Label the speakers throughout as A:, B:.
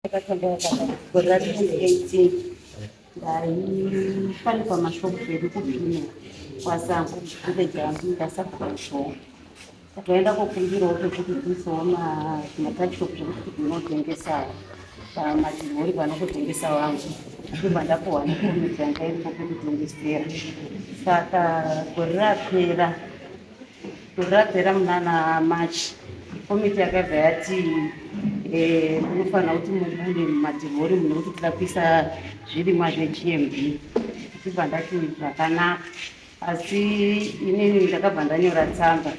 A: Gore ra 2018 ndaifanipa mashoko edu kupima kwasango kuvejangu ndasakuvashowa takaenda kokumbirawo pekuti tiisawo matachishop zvekuti tinotengesa pamadzimhuri panokutengesa wangu ndibva ndapuhwa nekomiti yanga iripo pekutengesera. Saka gore rapera munana Machi komiti yakabva yati munofanira kuti mubude mumadhimhuri munokuti tida kuisa zvirimwa zveGMB. Ndibva ndati zvakanaka, asi inini ndakabva ndanyora tsamba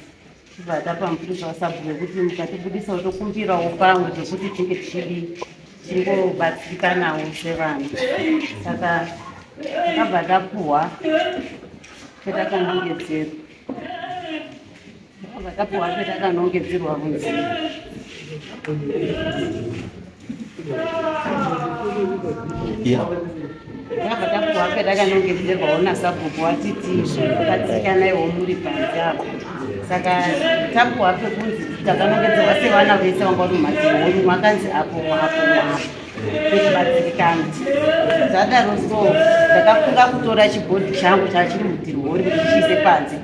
A: ndibva ndapa mupurisa wasabhu wekuti mukatibudisa tokumbirawo pamwe zvekuti tinge tichingobatsirikanawo sevana. Saka ndakabva ndapuhwa petakanongedzerwa kunzi ndakabva tapuhwa petakanongedzerwawo nasabhuku watiti takatsikanayiwo muri panze apo. Saka tapuhwa pekunzi takanongedzerwa sevana vese vanga uri mumadhimhuri makanzi apo pekubatsirikana. Zvadaro so ndakafunga kutora chibhodhi changu chachiri mudhimhuri kuti chiise panze,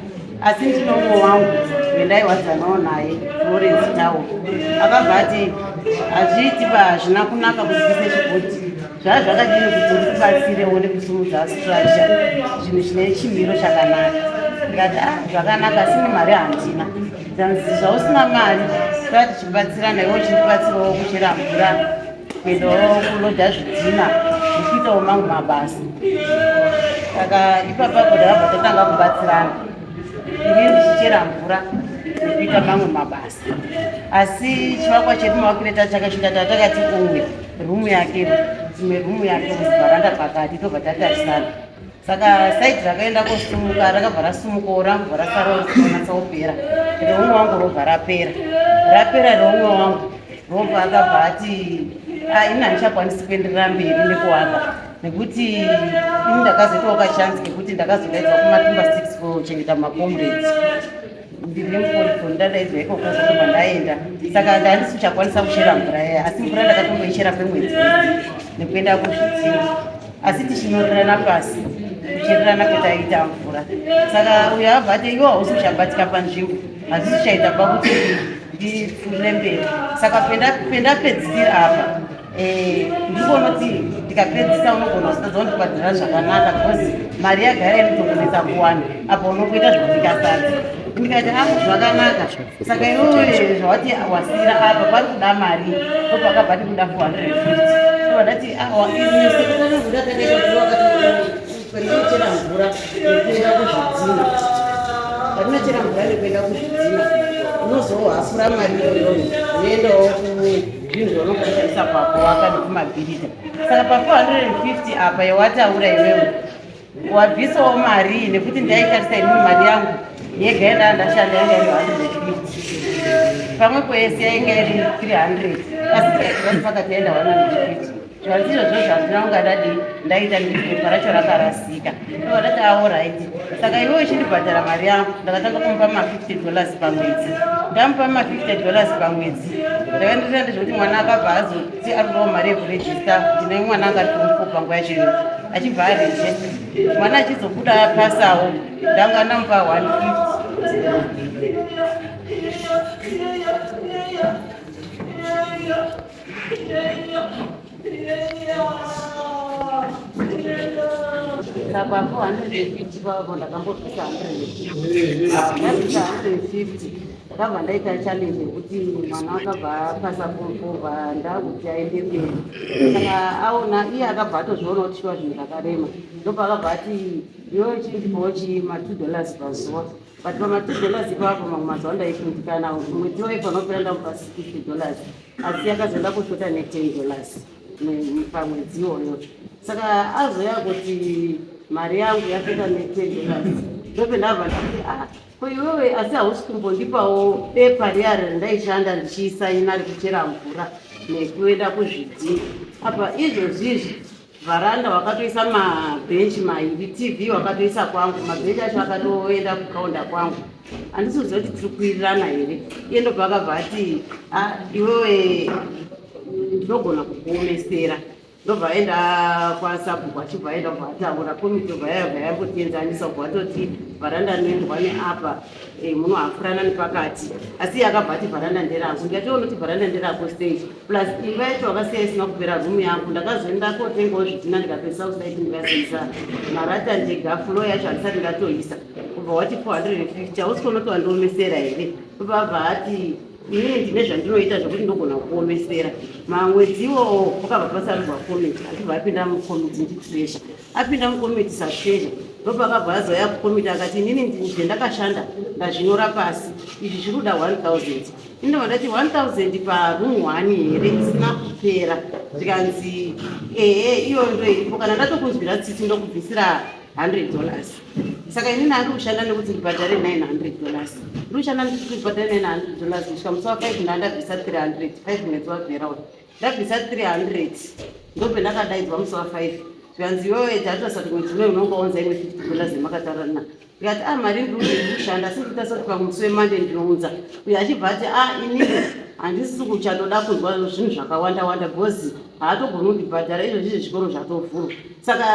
A: asi ndinongo wangu wendaihwadzanawo naye Florence Tawo akabva ati hazviiti hazvina kunaka kuziise chibhodhi, zvaa zvakadini kuti ndikubatsirewo nekusumudza structure zvinhu zvine chimiro chakanaka. Ndikati zvakanaka, asi nemari handina. Ndanzi zvausina mari tati chibatsirana iwo chinobatsirawo kuchera mvura, kuendawo kulodha zvidhina nekuitawo mangu mabasa. Saka ipapapo ndakabva tatanga kubatsirana, ini ndichichera mvura nekuita mamwe mabasa. Asi chivakwa chedu mavakireta chakasvika tatakati umwe rumu yake dzimwe rumu yake muvharanda pakati tobva tatarisana. Saka saiti rakaenda kosumuka rakabva rasumukawo rangu rasarawo risinatsopera, reumwe wangu robva rapera reumwe wangu robva akabva ati ini handichakwanisi kuenderera mberi nekuwaka nekuti ini ndakazoitawo kachansi kekuti ndakazodaidzwa kumatumba 6 kuchengeta makomrades. Ndiri muporifoni ndadaidzwa ikoko zokubva ndaenda. Saka ndandisi kuchakwanisa kuchera mvura yaya, asi mvura ndakatongoichera kwemwedzi nekuenda kuzvidziro, asi tichinyorerana pasi kuchererana kwetaiita mvura. Saka uyo abva ati iwo hausi kuchabatika panzvimbo, hazisi kuchaita pakuti ndipfuurire mberi. Saka pendapedzisira apa ndikonoti ndikapedzisa unogona kutadza kundibhadhira zvakanaka because mari yagara inotokonesa kuwana apa unongoita zvokundikasadza. Ndikati zvakanaka. Saka iwewe zvawati wasira apa pari kuda mari ndopakabva ndikuda 450. Ndobva ndati sekutanoguda takaitoiwa pandinochera mvura nekuenda kuzvidzina, pandinochera mvura nekuenda kuzvidzina unozohafura mari iyoyo unoendawo zvinhu zvaunokwanisa pakuwaka nekumabhirida. Saka pa450 apa yawataura iwewe wabvisawo mari nekuti ndaitarisa inini mari yangu yega yenda ndashanda yanga iri 150, pamwepo yese yainga iri 300, asi pakati yaenda 150. Zvanzizvo zvazvina ungadadi ndaita nepepa racho rakarasika. Ndobva ndati alright. Saka iwewe uchindibhadhara mari yangu ndakatanga kumupa $50 pamwedzi. Ndamupa $50 pamwedzi ndakaenderera ndezvekuti mwana akabva azoti arikudawo mari yekurejista. Ndine mwana anga ari form 4 panguva yacho achibva arejista, mwana achizobuda apasawo ndanga ndamupa 150. Saka 450 pavo ndakambobvisa 150 ndakabva ndaita challenge yekuti mwana akabva apasa form ndakuti aende mberi. Saka aona iye akabva atozviona kuti shiwa zvinhu zvakarema, ndopakabva ati iwewe chindipawo $2 pazuva. But pama$2 ipapo mamwe mazuva ndaikundikana mwedzi waifa unopera ndamupa $60, asi yakazoenda kushota $10 pamwedzi iwoyo. Saka azoya kuti mari yangu yapera $10 ndopendabva ndati ko iwewe asi hausi kumbondipawo bepa riya randaishanda ndichisaina rekuchera mvura nekuenda kuzvidziro. Apa izvozvizvi vharanda wakatoisa mabhenchi mairi, TV wakatoisa kwangu, mabhenchi acho akatoenda kukaunda kwangu. Handisi kuziva kuti tiri kuwirirana here. Iye ndobva akabva ati iwewe ndinogona kukuomesera ndobva aenda kwasabhuku achibva aenda kubva ataura komiti yobva yabva yambotienzanisa kubva atoti vharanda noendwa neapa munohafurana nepakati asi yakabva ati vharanda nderangu ndikatoona kuti vharanda nderako stage plus imba yacho wakasiya isina kupera rumu yangu ndakazoenda kotengawo zvidhina ndikapesa usite ndikaseisa marata ndega flo yacho handisati ndatoisa kubva wati 450 hausi kunotowa ndiomesera here ubva ati inini ndine zvandinoita zvokuti ndogona kuomesera mamwedziwo ukabva pasarurwa komiti achibva apinda mukomiti nditresha apinda mukomiti satresha ndopakabva azoya kukomiti akati inini zvendakashanda ndazvinyora pasi izvi zviri kuda 1000 indobva ndati 1000 parumu 1 here isina kupera ndikanzi iyo ndoiripo kana ndatokunzwira tsitsi ndokubvisira $100 saka inini handiri kushanda nekuti ndibhadhare $900 ndiri kushanda ndikuti ndibhadhare $900 kusvika musi wa5 ndandabvisa 300 5 mwedzi wabvera ndabvisa 300 ndope ndakadaidzwa musi wa5 zvikanzi iwewe tatasati mwedzi unoyi unonga waunza imwe $50 emakataurana ndikati mari ndiri kushanda asi nditasati pamusi wemande ndinounza uyo achibva ati inini handisisi kuchatoda kunzwa zvinhu zvakawanda bhozi haatogoni kundibhadhara izvozvi zvikoro zvatovhurwa saka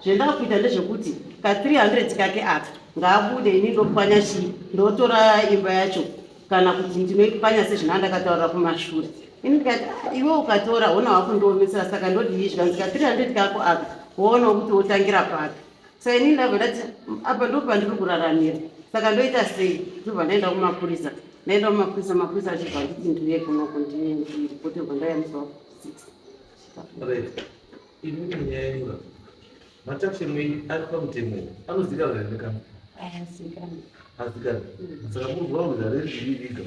A: zvendakuita ndezvekuti ka300 kake aka ngaabude ini ndopwanya chii ndotora imba yacho kana kuti ndinoipwanya sezvinandakataurira kumashure ini ndikati iwe ukatora hona wako ndoomesera saka ndodii zvikanzi ka300 kako aka woona kuti wotangira pake saka inini ndabva ndati apa ndopandiri kuraramira saka ndoita sei ndobva ndaenda kumapurisa mapurisa achibva nditi ndiuye kunoko ndiripoterwa ndayamusa 6
B: inini yaenga mataximei ari pamutemo anozikanwa nekama hazikana saka murwaudha rezviriviga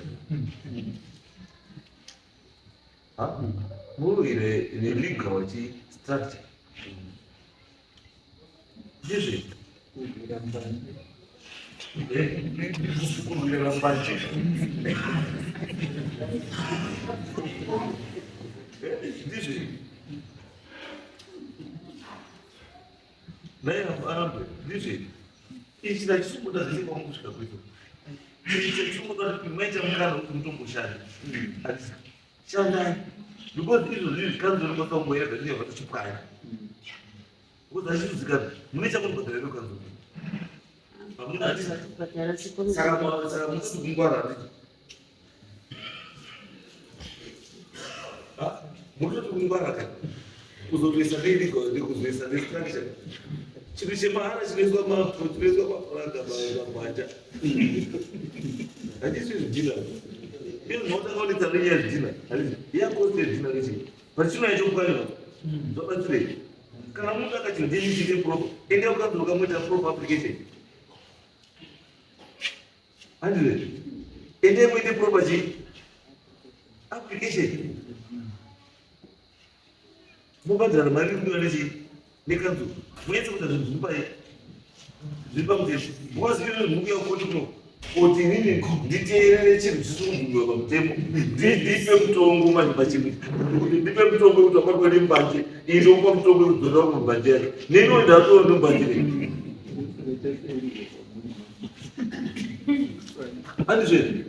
B: murwire nelegal structure ndizve kurwira mbanje ndizve naye arambe ndizve ichi ndachisumuda zvese kwamukusvika kwedu ichitisumuda kuti maita mukana kuti mutomboshanda shandai because izvozvi zvikanzoni makamboyega ndinge vatachipwanya because achizikanwa mune chamunobhadhara nekanzoni saka musisi kungwara nditi munototi kungwara kani kuzotoisa nekuzoisa nestructure chinhu chemahara chinoiswa mapuranga manja handisi zvidhina iyo zvinotakaonetsa nenyaya zvidhina yakoste dhina rechi pachinoyacho kukwanira zvabatsirei kana munhu akachindenyichike proper ende ukanzoroka moita proper application handire ende moite proper chi application mobhadhara mari kudiwa nechi nekanzuro munyetse kuita zvinhu zviri pamutemo mukazivirire zvimukuya kukoti kuno kuti inini nditeerere chinhu chisiri kubvumiwa pamutemo ndipe mutongo manje pachimwe kuti ndipe mutongo wekuti wabatwa nembanje indopa mutongo wekudzorera kumubanje yacho neno ndatoa nembanje rei handizve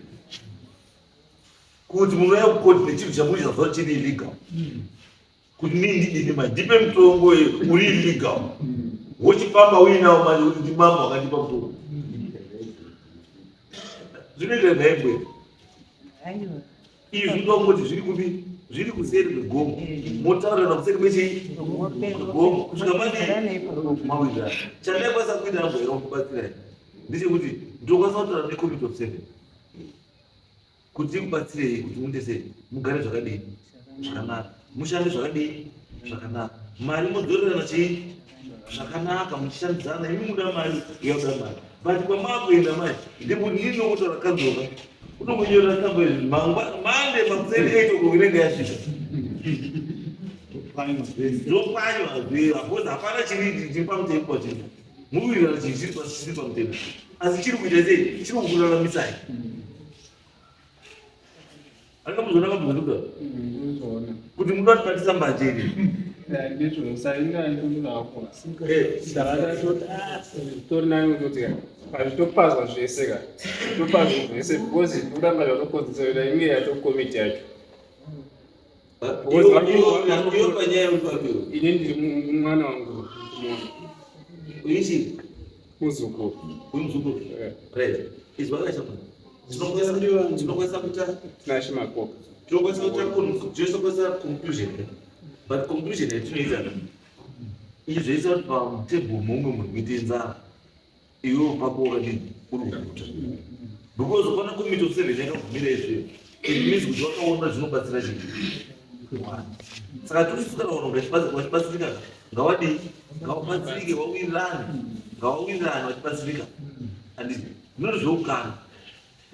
B: kuti munouya kukoti nechinhu chamuri chazva chiri illegal kuti nini ndidini manje ndipe mutongo uri illegal wochifamba uinawo manje kuti ndimambo akandipa mutongo zvinoita nhaibwe izvi zvinoda kungoti zviri kupi zviri kuseri kwegomo motaurana kuseri kwechigomo kusvika pane mawirira chandaikwanisa kuita amboera kubatsirai ndechekuti ndokwanisa kutaura necommittee of 7 kuti ikubatsirei kuti mundese mugare zvakadii zvakanaka mushande zvakadii zvakanaka mari modzorerana chii zvakanaka muchishandidzana imi muda mari yauda mari but kwamakuenda manje ndikuti nini nokutaura kanzoka unongonyorera tambo izvi mande makuseni 8 o'clock inenge yasvika zvopwanywa hakozi hapana chiri pamutemo pachino muwirirana chinhu chiri pamutemo asi chiri kuita sei chiri kukuraramisai angamuzona kamuzonaa kuti muda tibatisa mbanje iri
C: hazvitopazwa zvese ka topazwa zvese because uramba zvatokonzesera inge yatokomiti yacho
B: Iyo panyaya mukwabiwa.
C: Ini ndiri mwana wangu
B: Uishi
C: muzukuru.
B: Muzukuru. Right. Izwa kacha mwana. Tinokwesa kuta
C: Nashimakoka.
B: tinokwesa kuta conclusion. But conclusion yatinoita izvoisa kuti pamutebho mumwe muri kuita nzara iwewo pako wakadini uri kuguta because pana komiti of 7 yakabvumira izveo means kuti wakaona zvinobatsira chii. Saka tosisukana vanhu vachibatsirika ngawadii ngavabatsirike vawirirane vachibatsirika handiti zvino zveukana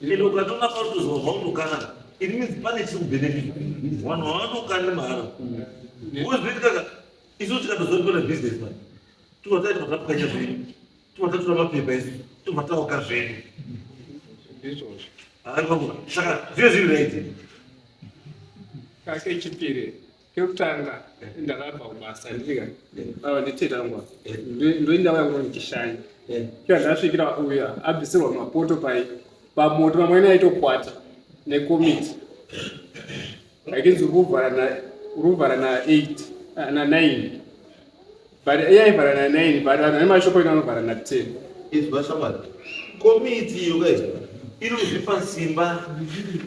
B: ende ukatona pautozwa vaunokana it means pane chiri kubenefita vanhu vavanokana nemahara uzviitikaka isu tikatozoripona business man tobva tatapukanya zvedu tobva tatora mapepa isu tobva taoka zvedu saka zvio zviri raiti
C: Kechipiri kekutanga ndakabva kubasa ndika baba ndithetangwa ndoenda wangu ndichishanya kya ndasvikira uya abvisirwa mapoto pamoto pamwe aitokwata nekomiti akinzi uruvhara na 8 na 9 but yaivhara na 9 but vanhu vemashopo inovhara na 10
B: izwa shamari komiti iyo guys inozvipa simba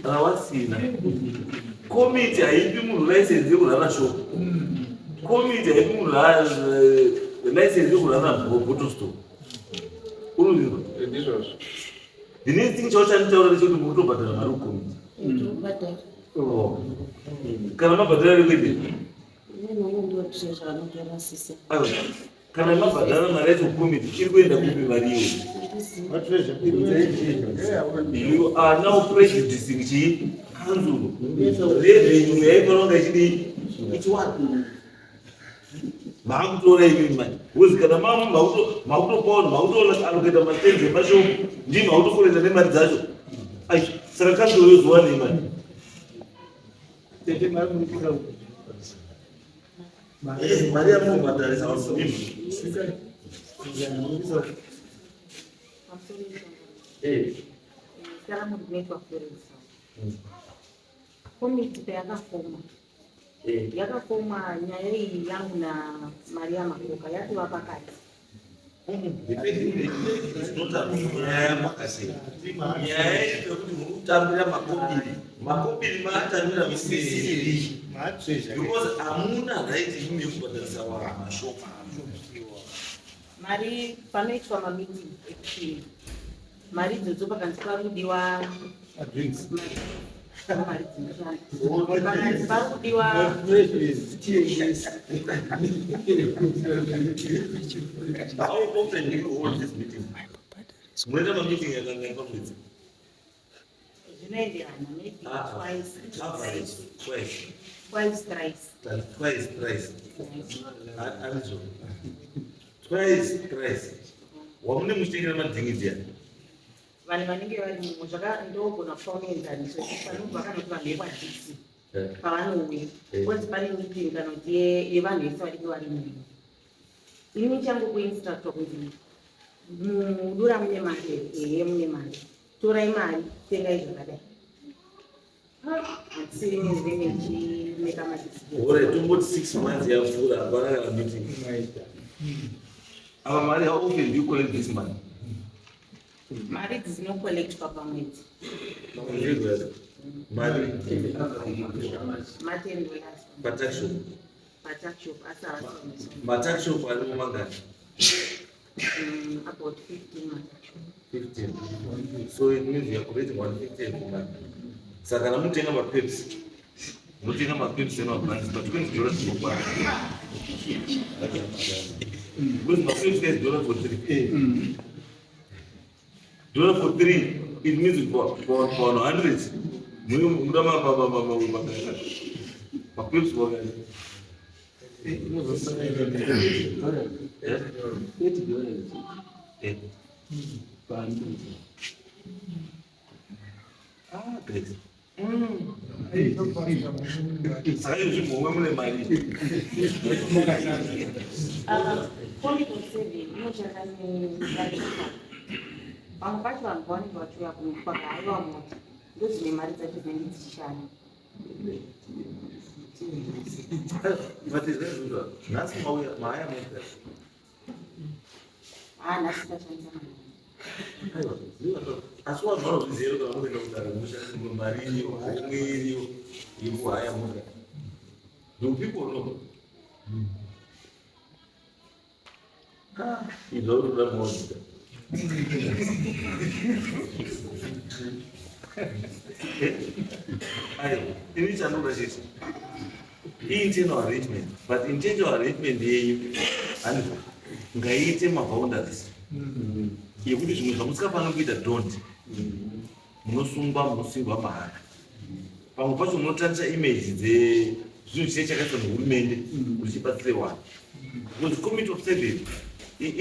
B: ravasina. Komiti haipi munhu license yekurana shop. Komiti haipi munhu license yekurana bottle store. Unozvinzwa?
C: ndizvozvo.
B: The next thing chauchanitaura ndechekuti muri kutobhadhara mari kukomiti. Kana mabhadhara rekwete kana mabhadhara mari yacho kukomiti iri kuenda kupi mariyo you are now prejudicing chii council revenue yaifanonga ichidii ichiwana makutora imimi mani uzi kana makutopawo makutoalloketa matenzi emashopu ndii makutokoleta nemari dzacho saka council yozowanei mani mari yamunobhadharisa vasimimi
D: komiti payakafoma nyaya iyi yangu na Maria Makoka yatova pakati
B: nyaya yekuti muri kutambira makobiri maatambira misiri because hamuna right imi yekubhadharisa mashopu
D: mari panoitwa mamiti ekuchini mari idzodzo pakanzi parudiwa mari dzinoshanda pakanzi parudiwa
B: how often do you hold this meeting? Munoita mameeting yakangani pamwedzi?
D: zvinoenderana maybe
B: twice thrice wamune muchitengera madhingidzi yani
D: vanhu vanenge vari mumwe ndogona kufaunenzaniso panobva kana kuti vanhu vekwadisi pavanouya konzi pane meeting kana kuti yevanhu vese vanenge vari mumwe ini changokuinstructwa kuti mudura mune mari mune mari torai mari tengai zvakadai hatisiri nezvenge ichimeka madisore
B: tomboti 6 months yapfuura hapana kana meeting ava mari how often do you collect this money?
D: Mari dzinokolektwa pamwedzi
B: mari
D: $10
B: pataxshop mataxshop ari mumangani
D: about 15
B: so it means you are collecting 150 every month. Saka kana mutenga mapepsi mutenga mapepsi emabrandi but $20 tinokwana because mapepsi is $3 for 3 it means for 100 muda mapepsi wakani great. Saka zvimhomwe mune mari
D: inoshanda nevachifa vamwe vacho vanhu vanenge vachiuya kunokwaga aiva mota ndodzine mari dzacho dzinenge dzichishanda
B: But is that good? That's Maya. As well as one of the zero do people know? You don't know more. In which another internal arrangement, but internal arrangement and ngaite maboundaries. Yekuti zvimwe zvamusingafana kuita don't. Munosungwa munosungwa mahara. Pamwe pacho munotandisa image zvinhu chine chakaitwa nehurumende kuti chibatsire vanhu. Because committee of service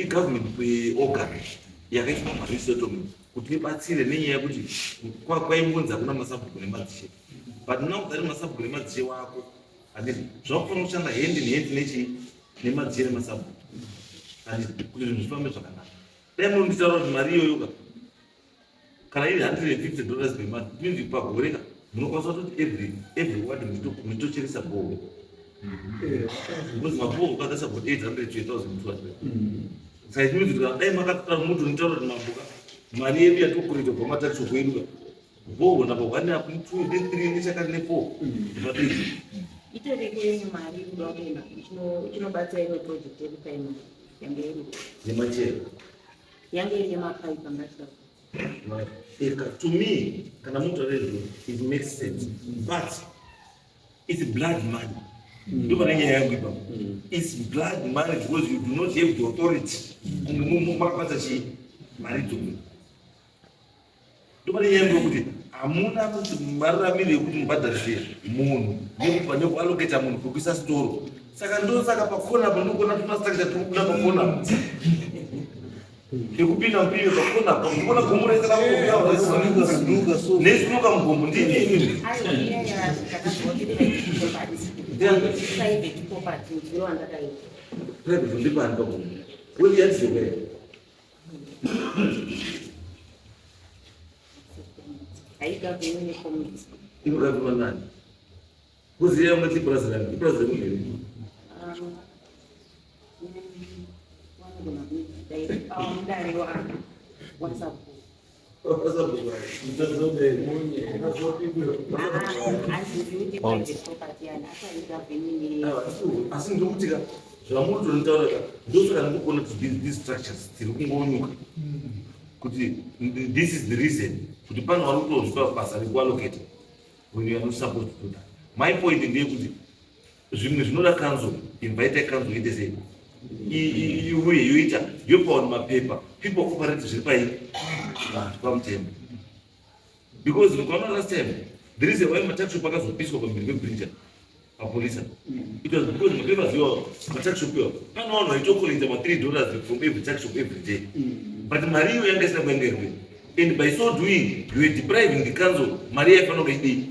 B: government organ yakaitwa maresettlement kuti ibatsire nenyaya yekuti kwaimbonzi hakuna masabhuku nemadzishe. But now that masabhuku nemadzishe wako zvakufana kushanda hand in hand nemadzishe nemasabhuku. Kuti zvinhu zvifambe zvakanaka. Dai munonditaura kuti mari iyoyo kana iri $150 per month means pagore munokwanisa kuti every ward munotocheresa boho. Because maboho ukadasa about 800 to 1,200. Saka it means kuti dai makatora muntu unotaura kuti mamboka mari yedu yatokureita kwamatarisho kwedu boho napa 1 up 2 3 nechakati ne4 zvadii
D: itoriko yenyu mari kuda kuenda chinobatsira ino project yekupaima yange iri
B: yemachero
D: yange iri yemapaipi angatira
B: to me kana muntu arezvo it makes sense but it's blood money. Ndio nyaya yangu ipapo. It's blood money because you do not have the authority. Makapata chi mari tu. Ndio nyaya yangu kuti amuna kuti mararamire kuti mubhadharise munhu nekupa allocate munhu kukuisa store. Saka ndosaka pakona apo ndikona tumastructure turikuda pakona. Ndikupinda mpiro pakona apo ndikona kumureza na kubuka so. Nesimuka mugombo ndini.
D: Ayo ya takazoti private property ndiro andakaita.
B: Private ndipani papo. Wewe yanziwe.
D: Aida kwenye committee.
B: Inogaviwa nani? Kuziya mati president. President ni
D: ndari wa WhatsApp.
B: Asi ndokutika zvamuto ntaura ndosaka ndikona kuti these structures tiri kungonyuka kuti this is the reason kuti pano vari kutozvipa basa rekuallocate when you are not supposed to do that. My point ndeyekuti zvimwe zvinoda council invite council ite sei iuye yoita yopaona mapepa people operate zviri pai pamutemo because nikaona last time the reason why mataxshop akazopiswa pamberi pebridge papolisa it was because mapepa ziwa mataxshop iwa pano vanhu vaitokollecta $3 from every taxshop every day but mari iyo yanga isina kuengerwe and by so doing you are depriving the council mari yaifanira kuidii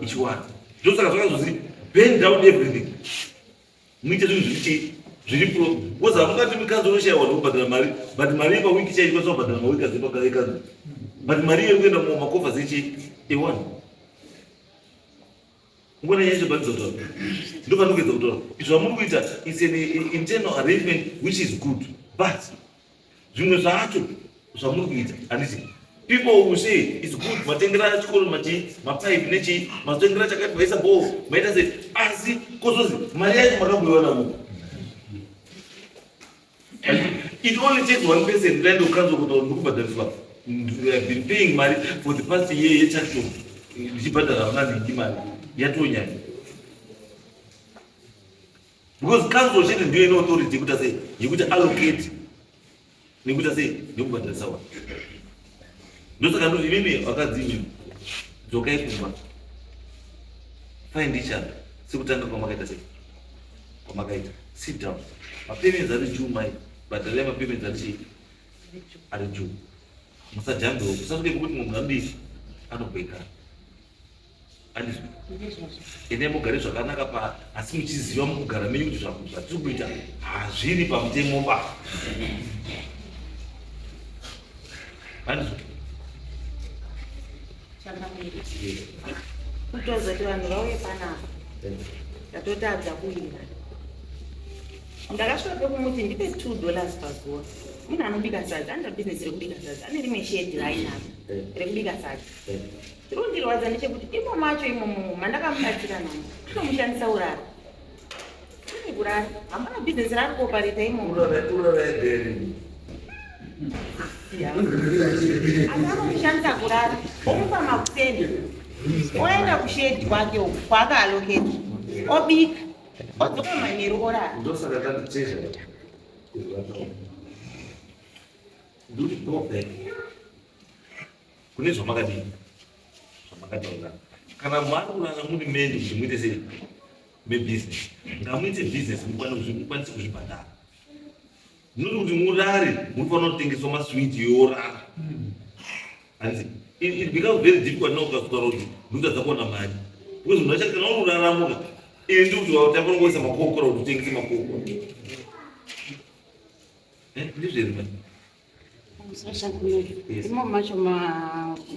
B: ichiwana ndosaka zvakazozi bend down everything muite zvinhu zviripo because hamungati mikanzo unoshayiwa nekubhadhara mari but mari yepawiki chaiyo ikwanisa kubhadhara mawiki azepakaekanzo but mari iyo ikuenda mumakofa zechi a1 ngona yacho banizotaura ndofana kuedza kutaura izvo vamuri kuita is an internal arrangement which is good but zvimwe zvacho zvamuri kuita handiti people who say it's good matengera chikoro mapaipi nechi matengera chakati vaisa boho maita sei asi kozozi mari yacho makamboiwana muko. It only takes one person land of council to have been paying money for the past year taxshop. Because council shouldn't do any authority to say you could allocate you could say you could say those are not even akadzimi zokai kumba find each other sikutanga kwa makaita sit down mapayments ari juu mai badala ya mapayments ari juu musajambo kusasuke kuti munhu andisi anokweka andisi ene mugare zvakanaka pa asi muchiziva mukugara menyu kuti zvatiri kuita hazviri pamutemo ba andisi
D: kutozoti vanhu vauye panapa ndatotadza kuira. Ndakasvika pekumuti ndipe $2 pazuva. Munhu anobika sadza ane bhizinesi rekubika sadza, ane rimwe shedhi rainaro rekubika sadza. Tirundirwadza ndechekuti imo macho imomo mandakamubatsira namo anomushandisa urara. Ine kurara hamana bhizinesi raari kuopareta imomo. Anomushandisa kurara omupa makuseni oenda kushedhi kwake uku kwaakaaloketa obika odzoka manheru orara.
B: Ndosaka tanditezha nduri tope kune zvamakadini zvamakataura. Kana mari kurara muri meni kuti muite sei mebusiness, ngamuite business mukwanise kuzvibhadhara. Ndinoti kuti murare munofanira kutengeswa maswiti yorara. Hanzi it becomes very difficult now ukasuka kuti ndinotadza kuona mari because munhu achati kana uraramuka ini ndi kuti wautanga kungoisa makokora kuti utengese makokora ndizveri mani
A: imo macho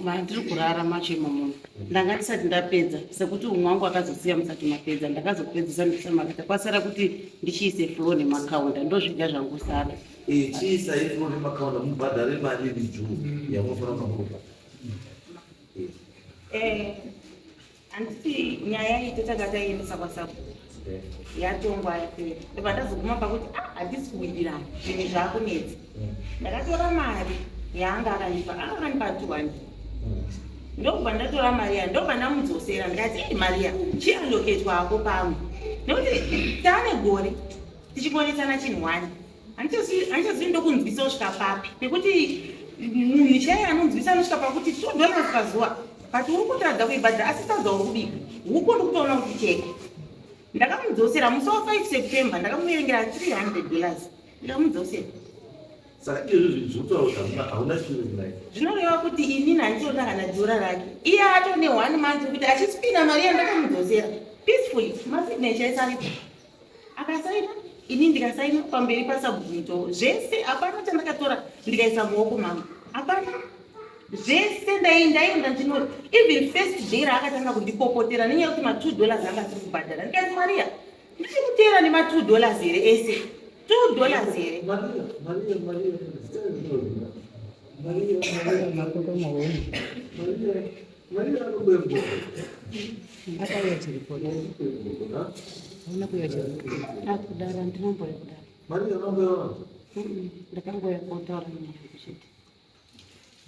A: mandiri kurara macho imomo ndanga ndisati ndapedza sekuti umwe wangu akazosiya musati mapedza ndakazopedzisa ndisati makata kwasara kuti ndichiise flow nemakaunda ndozviga zvangosara.
B: chiisa iflow nemakaunda mubhadhare mari rijuu yamunofanira kumakupa.
D: Handiti nyaya iyi tatakaendesa kwasabu yatongwa yapera. Ndobva ndazoguma pakuti handisi kuwirirana zvimwe zvaakunetsa. Ndakatora mari yaanga akanipa 200. Ndobva ndatora mari ya ndobva ndamudzosera ndikati mari ya chialoketwa ako pamwe nekuti taane gore tichionetsana chinhu 1 handichazivi ndokunzwisa kusvika papi nekuti munhu chaiye anonzwisa anosvika pakuti $2 pazuva but uri kutadza kuibhadhara asi sadza uri kubika huko ndikutoona kuti cheke. Ndakamudzosera musi wa5 September ndakamuverengera $300 ndikamudzosera.
B: Saka izvozvo zvinotaura kuti hauna chiro naye.
D: Zvinoreva kuti inini handiona kana dhora rake. Iye atone 1 month kuti achipinda mari yandakamudzosera peacefully masignature isaripo. Akasaina ini ndikasaina pamberi pasabhuto zvese hapana chandakatora ndikaisa muoko mangu hapana zvese ndaienda ndinoti even first day raakatanga kundipopotera nenyaya yekuti $2 anga tiri kubhadhara ndikati mariya ndichimutera nema$2 here ese $2 here.
A: ndakangoyakotaura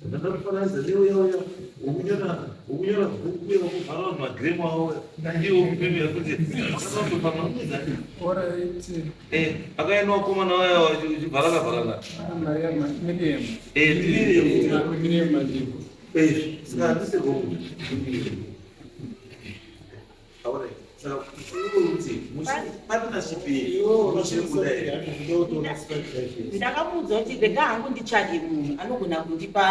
B: ndakafananidza neuya ukunyora bhuku yakubhala vanhu magiremu avo iwo kupemera kuti akaenda wakomana waya wachibhalaka saka handiseko saka kuti partnership iyi
D: ndakamuudza kuti rega hangu nditsvage munhu anogona kundipa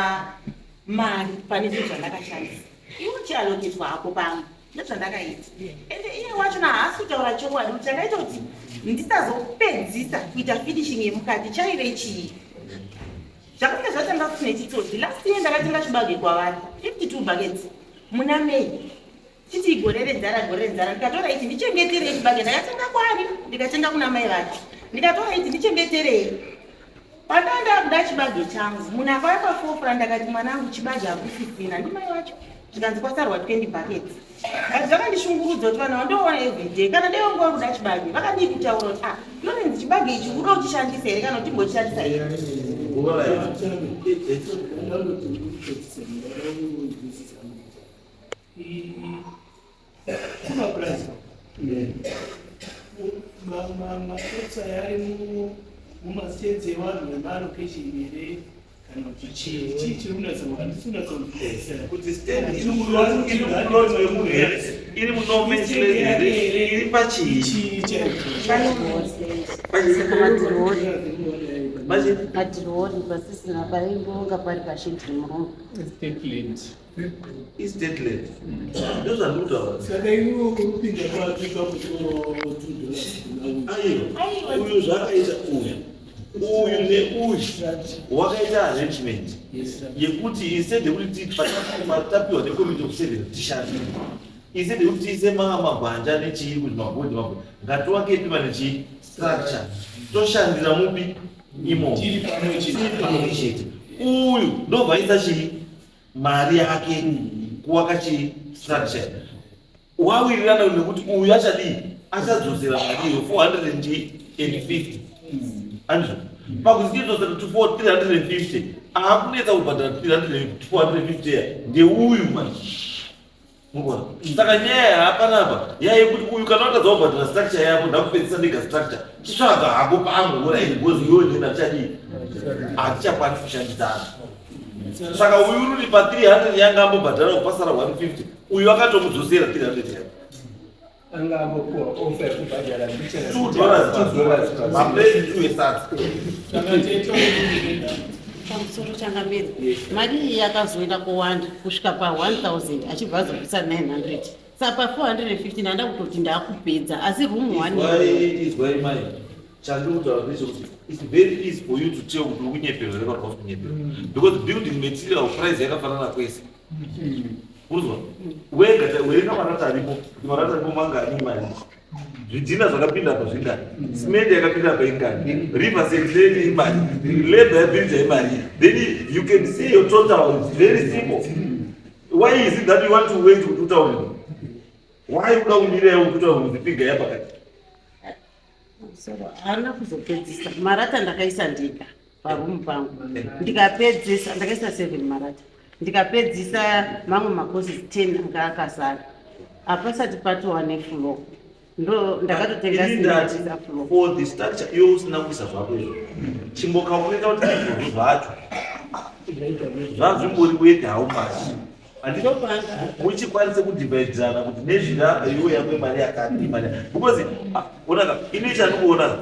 D: mari pane zvinhu zvandakashandisa iwo chialoketwa hapo pamwe ndozvandakaita ende iye wachona haasi kutaura chokwadi kuti changaita kuti ndisazopedzisa kuita finishing yemukati chaive chii zvakanga zvatanga kusine chitsodzi last year ndakatenga chibage kwavari 52 buckets muna May chiti gore renzara ndikatora iti ndichengeterei chibage ndakatenga kwari ndikatenga kuna mai vake ndikatora iti ndichengeterei pandanda kuda chibage changu munhu akauya pa4 ndakati mwanangu chibage hakusisina ndimai wacho zvikanzi kwasarwa 20 buckets asi zvakandishungurudza kuti vanhu vandoona everyday kana dai wangu kuda chibage vakadii kutaura kuti Florence chibage ichi uda kuchishandisa here kana kuti mbochishandisa here
E: kumapurazi maprotsa yari mumasitenzi evanhu vemalokesheni here kana kuti chii chiri kunatsahandisiunatsakuti
B: kuti stand iri munome iri pachii
A: madhirori pasisina paingonga pari pashedhi remurongo
B: istatland ndozvandikutaura
E: saka iwo kurupinda kwaapika kutoro $2
B: uyu zvakaita uyu neuyu wakaita arrangement yekuti instead yekuti tapiwa necommittee of service tishande isidi kuti tiise mabhanja nechii kuti mabhodhi ngatiwake pipa nechi structure toshandira mupi imomo
E: Chiri pamwe
B: chete uyu ndobvaisa chii mari yake kuwaka chii structure wawirirana nekuti uyu achadii achadzosera mari iyo 450 andizvo pakuzichidzosera 350 aakunetsa kubhadhara 450 ya ndeuyu mari mukona saka nyaya haapanapa yayekuti uyu kana watadza kubhadhara structure yako ndakupedzisa ndega structure chitsvaga hako pangu ora igozi yonena tichadii hatichakwanisi kushandidzana saka uyu uri pa 300 yanga ambobhadhara kupasara 150 uyu akatomudzosera 300 yako
C: angambopuwa offer kubhadhara
B: $2 mapleti 2 esatsi
A: pamusoro changamedza mari iyi yakazoenda kuwanda kusvika pa1000 achibva azobvisa 900 saka pa 450 ndanda kutoti ndaakupedza asi room 1
B: izwai mai chandikutaura ndechekuti it's very easy for you to tell kuti ukunyeperwa here kana kuti kunyeperwa because building material price yakafanana kwese uzwa werenga marata aripo marata aripo mangani mari zvidhina zvakapinda pazvingani simende yakapinda paingani river side imari labor yabirija imari then you can see your total is very simple. Why is it that you want to wait kuti utaure why uda kumira kuti utaure kuzipiga yapakati
A: haana kuzopedzisa marata ndakaisa ndika parumu pangu ndikapedzisa ndakaisa 7 marata ndikapedzisa mamwe makosi 10 anga akasara hapasati patowane floor ndo ndakatotenga sinatisa floor
B: for the structure iyo usina kuisa zvako izvo chimbokaoneka kuti izvozvo zvacho zvazvimbori wete haumachi muchikwanise kudhivhaidzana kuti nezvirapa iwo yamwe mari yakati mari because onaka ini chandikuona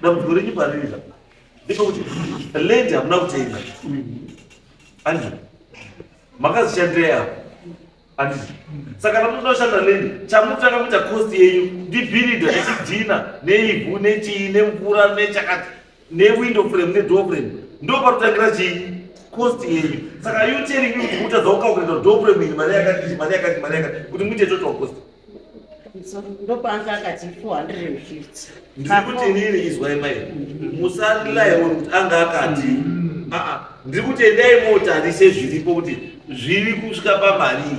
B: dambudziko renyu paririra ndepekuti land hamuna kutenga andizvo makazishandira yapo andizvo saka namunoshanda land chamutanga kuita cost yenyu ndibhiridha nechidhina neivhu nechii nemvura nechakati newindow frame nedoor frame ndo patotangira chii cost yenyu saka you telling me kuti mutadza kukalkuleta door frame iyi mari yakati kuti muite total cost
A: ndo paanga akati 450
B: ndiri kuti inini izwai mai musandilayioni kuti anga akati ndiri kuti endai motarise zviripo kuti zviri kusvika pamari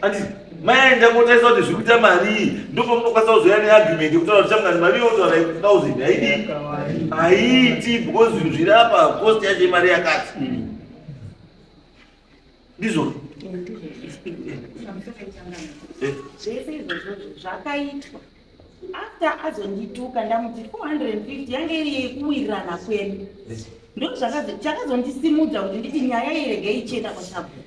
B: andi maenda motarisa kuti zviri kuita mari ndopamunokwanisa kuzoya neargument kutaura kuti chamungani mari yotaura 1000 haidi haiti because zvinhu zviri apa cost yacho imari yakati ndizvo
D: zvese izvozvo zvakaitwa after azondituka ndamuti 450 yange iri yekuwirirana kwenu ndo chakazondisimudza kuti nditi nyaya irege ichena pasabhu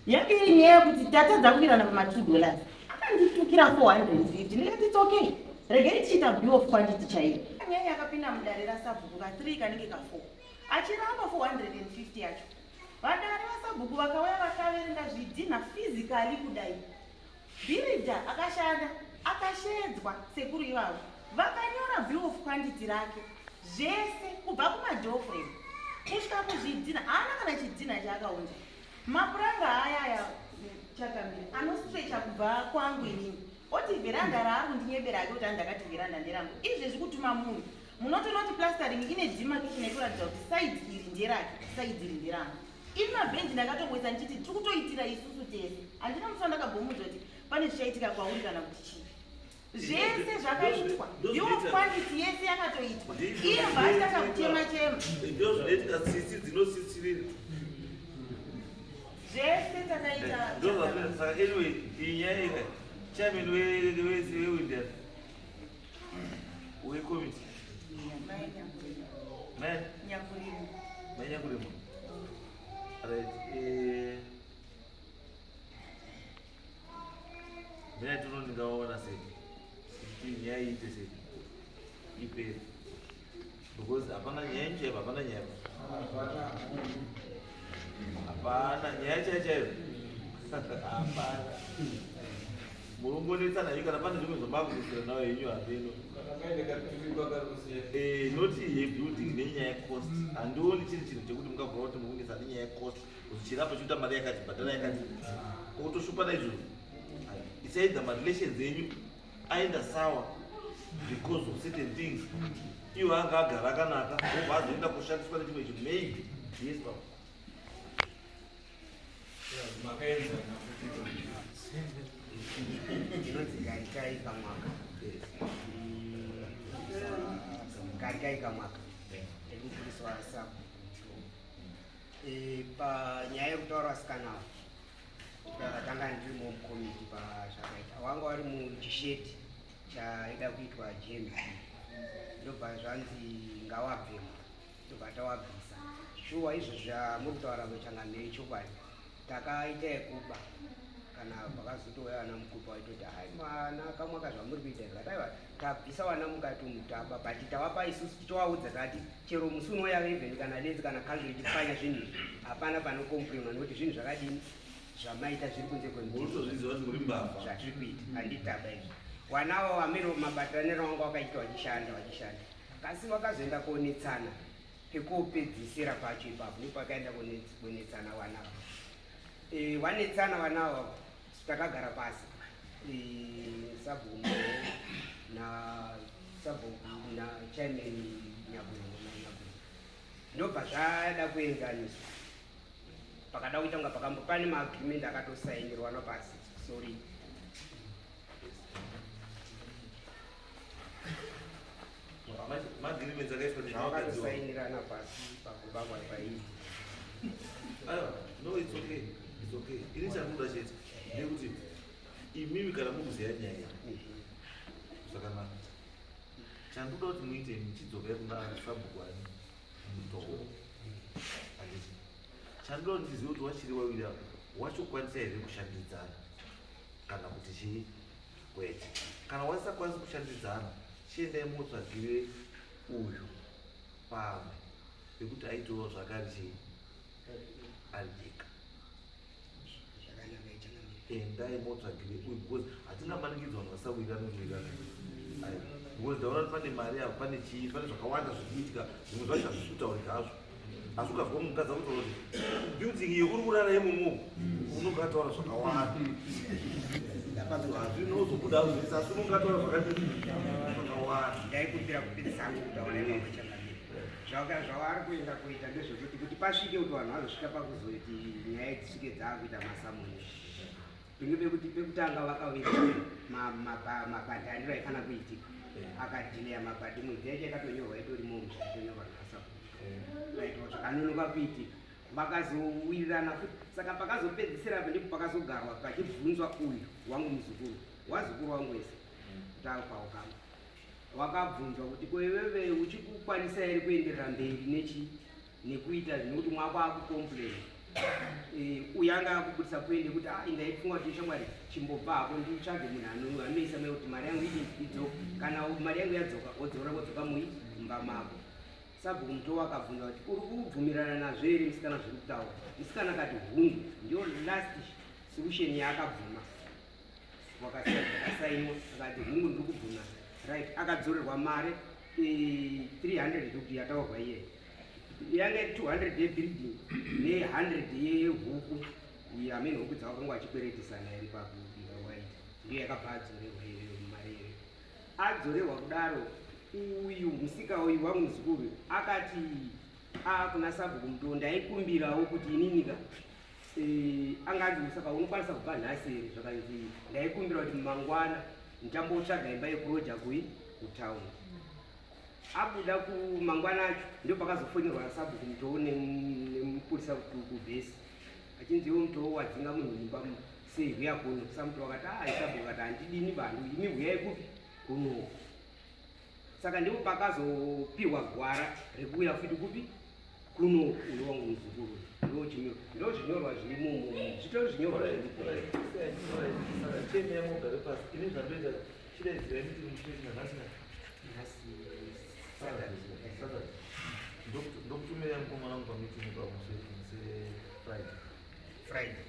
D: yange iri nyaya yekuti tatadza kuwirirana pama$2 akanditukira 450 ndikati it's okay rege ichiita view of quantity chaiyo nyaya yakapinda mudare rasabhuku ka3 kanenge ka4 achiramba 450 yacho vadare vasabhuku vakauya vakaverenga zvidhina physically kudai bhiridha akashanda akashedzwa sekuru ivavo vakanyora bill of quantity rake zvese kubva kumadoframe kusvika kuzvidhina haana kana chidhina chaakaunza mapuranga ayaya chakamira anostrecha kubva kwangu inini oti vheranda raari kundinyebera ake kuti andakati vheranda nderangu izvezvi kutuma munhu munotonoti plastering ine demarcation yekuratidza kuti saidi iri nderake saidi iri nderangu ini mabhenji ndakatongoisa ndichiti tiri kutoitira isusu tese handina musa ndakabhomuudza kuti pane zvichaitika kwauri kana kuti chii zvese zvakaitwa bill of quantity yese yakatoitwa iye mbaachitanga kuchema chema
B: ndo zvinoitika tsitsi dzinositsirira
D: zvese takaita
B: ndozvasaka anyway iyi nyaya ika chairman wewinda wekomiti manyakurima right mina tono ndingaona sei kuti nyaya iite sei ipere because hapana nyaya ncheva hapana nyaya hapana nyaya chaichaiyo hapana murongonetsana iyo kana pane zvimwe zvomakurisira nawo yenyu hapeno noti yebuilding nenyaya yecost handioni chiri chinhu chekuti mungagona kuti mukunesa nenyaya yecost kuti chirapa chikuita mari yakati bhadhara yakati kutoshupa naizvozvo it's either marelations enyu aenda sawa because of certain things. Iwo anga agara akanaka obva azoenda kushandiswa nechimwe chinhu maybe. Yes baba.
F: Inonzi Garikai Kamwaka. Garikai Kamwaka. Ekukuriswa sabu. Panyaya yekutaura vasikana takatanga ndimo mukomiti pazvakaita wanga vari muchisheti chaida kuitwa GMP ndobva zvanzi ngawabvemo ndobva tawabvisa shuwa izvo zvamuri kutaura muchangamiri chokwadi takaita yekuba kana pakazotouya vana mukupa vaitoti hai mana kamwaka zvamuri kuita tikati aiwa tabvisa vana mukati mutaba but tavapa isusu tichivaudza tati chero musi unouya even kana lenzi kana kanzuro ichipfanya zvinhu izvi hapana panokomplainwa nokuti zvinhu zvakadini zvamaita zviri kunze kwenzvatiri kuita handitaba izvi wanavo vamiro mabataniro wanga wakaita vachishanda kasi vakazoenda kuonetsana pekupedzisira pacho ipapo nepakaenda kuonetsana wanavo wanetsana wanavo takagara pasi sabhumo na chairman Nyabuno ndobva zvada kuenzaniswa pakada kuita kunga pakambo pane maagreement akatosainirwa napasi sorry zvakatosainirana pasi pakubangwa paii
B: No, it's okay. It's okay. Ini chanduda chete nekuti imimi kana mukuziya nyaya zvakanaka. Chanduda kuti muite muchidzoka kuna sabhukwani mutowo. Chanduda kuti ndizive kuti wachiri wawira wachokwanisa here kushandidzana kana kuti chii kwete. Kana wasakwanisa kushandidzana chiendai mutsvagire uyu pamwe pekuti aitewo zvakare chii arijeka endai motsvagire uyu because hatina manikidzwa vanhu vasawirana because ndaona pane mari apo pane chii pane zvakawanda zvichiitika zvimwe zvacho hazvikutaurika hazvo asi ukazwa mukadzi akutaura kuti building iyi uri kurara imomo unonga ataura zvakawanda hazvinozobuda hazvisi asi unonga ataura zvakawanda
F: ndaikumbira kupedzisanga kutaura imamo zvavari kuenda kuita ndezvekuti kuti pasvike kuti vanhu vazosvika pakuzoti nyaya dzisvike dzaakuita masamoni pinge pekuti pekutanga vakawira mabhadhariro aifana kuitika akadhileya mabhadhi mwedzi yacho yakatonyorwa itorimo zvatonyorwa nasaitwa zvakanonoka kuitika vakazowirirana futi saka pakazopedzisira po ndipo pakazogarwa pachibvunzwa uyu wangu muzukuru wazukuru wangu wese kuti akwaukama wakabvunzwa kuti kweveve uchikukwanisa here kuenderera mberi nekuita zvinokuti mwako akukomplaina uyanga akubudisa kuende kuti ndaifunga kuti shamwari chimbobva hapo nditsvage munhu anoisa mai kuti mari yangu idzoka kana mari yangu yadzoka wodzoka muimba mako sabhuku muto wakabvunza kuti uri kubvumirana nazvo here musikana zviri kutaura musikana akati hungu ndio last solution yaakabvuma wakasainwa akati hungu ndiri kubvuma right akadzorerwa mari 300 kuti yataurwa iye yange 200 yebuilding ne100 yehuku amene huku dzakanga achikweretisana iri pakuwaita ndiyo yakabva adzorerwa mari iyoyo adzorerwa kudaro uyu musika uyu wangu muzukuru akati kuna sabhuku muto ndaikumbirawo kuti ininika anganzi musaka unokwanisa kubva nhasi here zvakanzi ndaikumbira kuti mangwana ndichambotsvaga imba yekuroja kutaundi abuda kumangwana acho ndio pakazofonерwa nasabhuku mutoo nemupurisa kubhesi achinzi iwo mutoo wadzinga munhu mumba sehuya kuno samuto wakati sabhuku kati handidini vanhu imi huyai kupi kuno saka ndipo pakazopiwa gwara rekuuya futi kupi kuno uyo wangu muzukuru ndo zvinyorwa zviri mumo zvitori zvinyorwa
B: ndokutumira mukomana wangu pameeting Friday.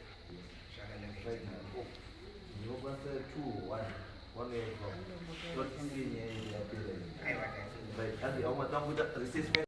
B: Ndinokwanisa 2-1 o'clock. Not in the